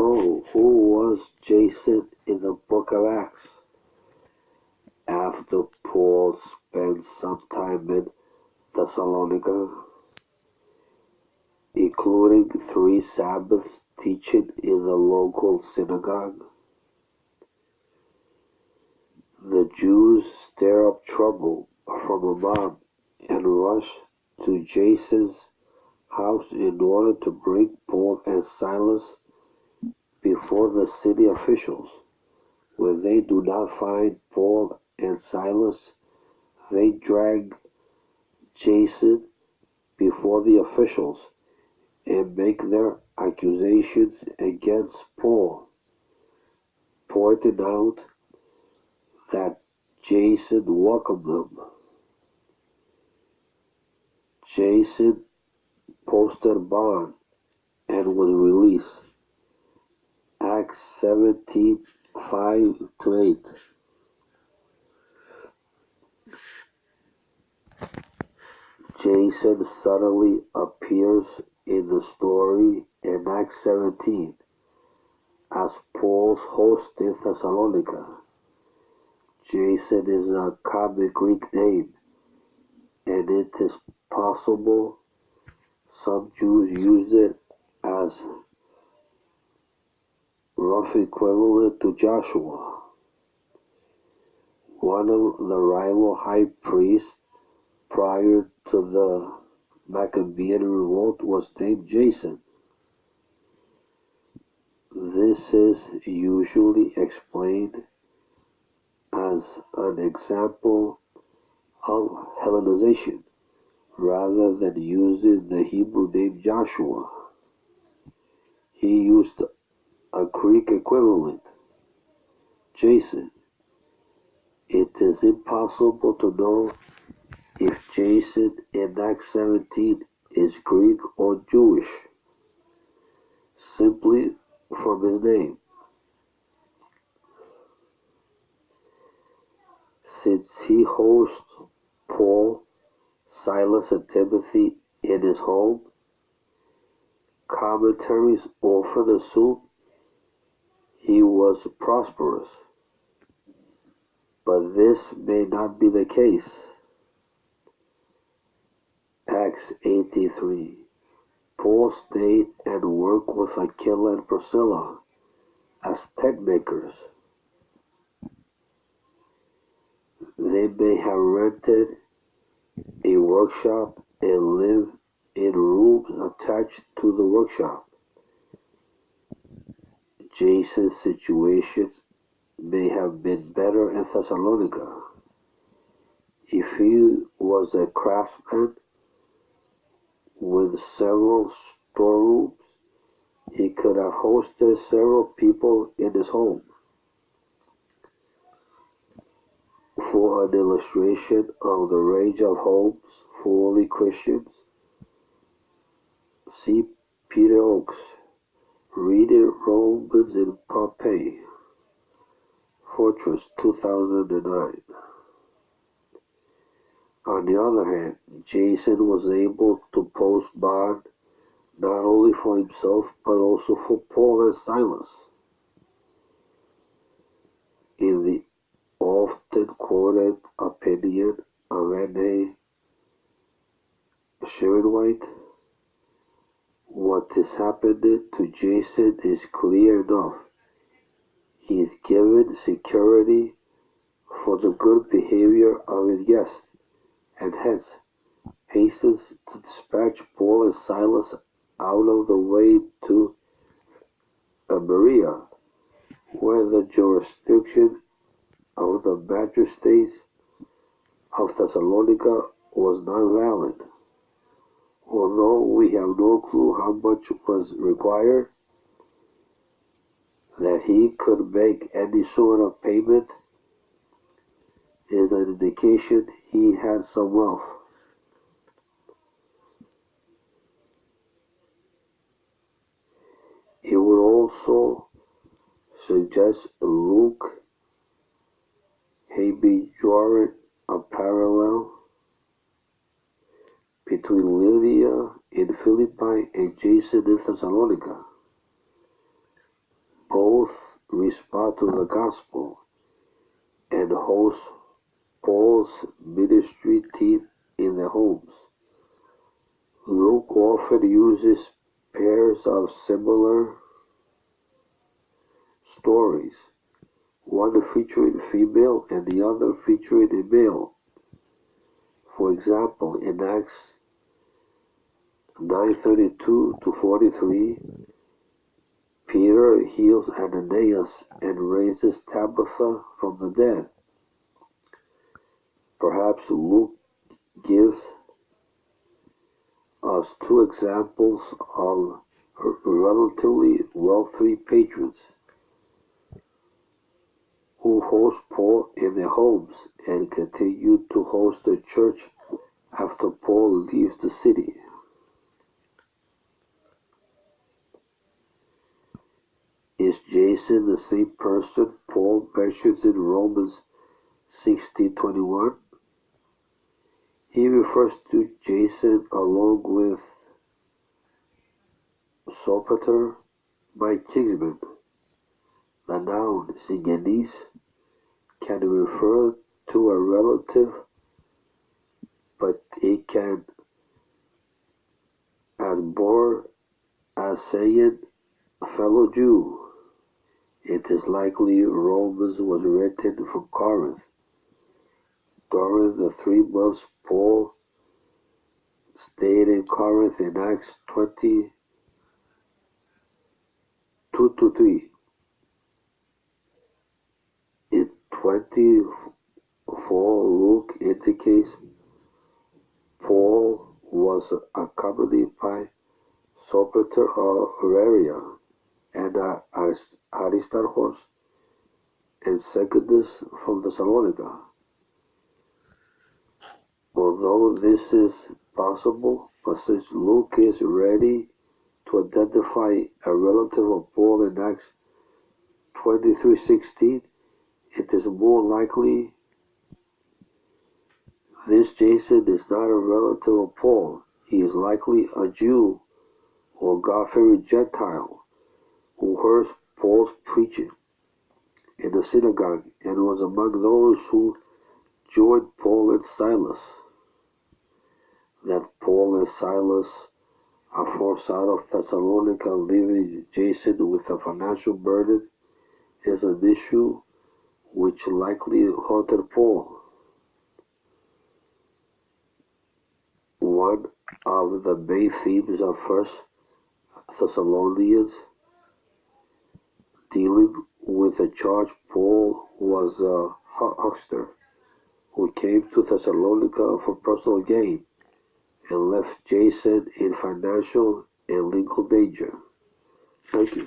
So, who was Jason in the book of Acts? After Paul spent some time in Thessalonica, including 3 Sabbaths teaching in the local synagogue, the Jews stir up trouble from a mob and rush to Jason's house in order to bring Paul and Silas before the city officials. When they do not find Paul and Silas, they drag Jason before the officials and make their accusations against Paul, pointing out that Jason welcomed them. Jason posted bond and was released. Acts 17:5-8. Jason suddenly appears in the story in Acts 17 as Paul's host in Thessalonica. Jason is a common Greek name, and it is possible some Jews use it as rough equivalent to Joshua. One of the rival high priests prior to the Maccabean revolt was named Jason. This is usually explained as an example of Hellenization, rather than using the Hebrew name Joshua. He used a Greek equivalent, Jason. It is impossible to know if Jason in Acts 17 is Greek or Jewish, simply from his name. Since he hosts Paul, Silas, and Timothy in his home, commentaries often assume he was prosperous, but this may not be the case. Acts 18:3. Paul stayed and worked with Aquila and Priscilla as tent makers. They may have rented a workshop and lived in rooms attached to the workshop. Jason's situation may have been better in Thessalonica. If he was a craftsman with several storerooms, he could have hosted several people in his home. For an illustration of the range of homes for early Christians, see Peter Oakes, Reading Romans in Pompeii, Fortress, 2009. On the other hand, Jason was able to post bond not only for himself but also for Paul and Silas. In the often quoted opinion of N.A. Sherwin-White, what is happening to Jason is clear enough. He is given security for the good behavior of his guests, and hence hastens to dispatch Paul and Silas out of the way to Berea, where the jurisdiction of the magistrates of Thessalonica was not valid. Although we have no clue how much was required, that he could make any sort of payment is an indication he had some wealth. It would also suggest Luke maybe drawing a parallel between Lydia in Philippi and Jason in Thessalonica. both respond to the gospel and host Paul's ministry team in their homes. Luke often uses pairs of similar stories, one featuring female and the other featuring a male. For example, in Acts 9:32-43, Peter heals Ananias and raises Tabitha from the dead. Perhaps Luke gives us two examples of relatively wealthy patrons who host Paul in their homes and continue to host the church after Paul leaves the city. Is Jason the same person Paul mentions in Romans 16:21? He refers to Jason along with Sopater, my kinsman. The noun "Zingenis" can refer to a relative, but it can as more as saying fellow Jew. It is likely Romans was written from Corinth. During the 3 months Paul stayed in Corinth in Acts 20:2-3. In 24, Luke indicates Paul was accompanied by Sopater of Berea and Aristarchus and Secundus from Thessalonica. Although this is possible, but since Luke is ready to identify a relative of Paul in Acts 23:16, it is more likely this Jason is not a relative of Paul. He is likely a Jew or God-fearing Gentile who heard Paul's preaching in the synagogue and was among those who joined Paul and Silas. That Paul and Silas are forced out of Thessalonica, leaving Jason with a financial burden, is an issue which likely haunted Paul. One of the main themes of 1 Thessalonians dealing with the charge Paul was a huckster who came to Thessalonica for personal gain and left Jason in financial and legal danger. Thank you.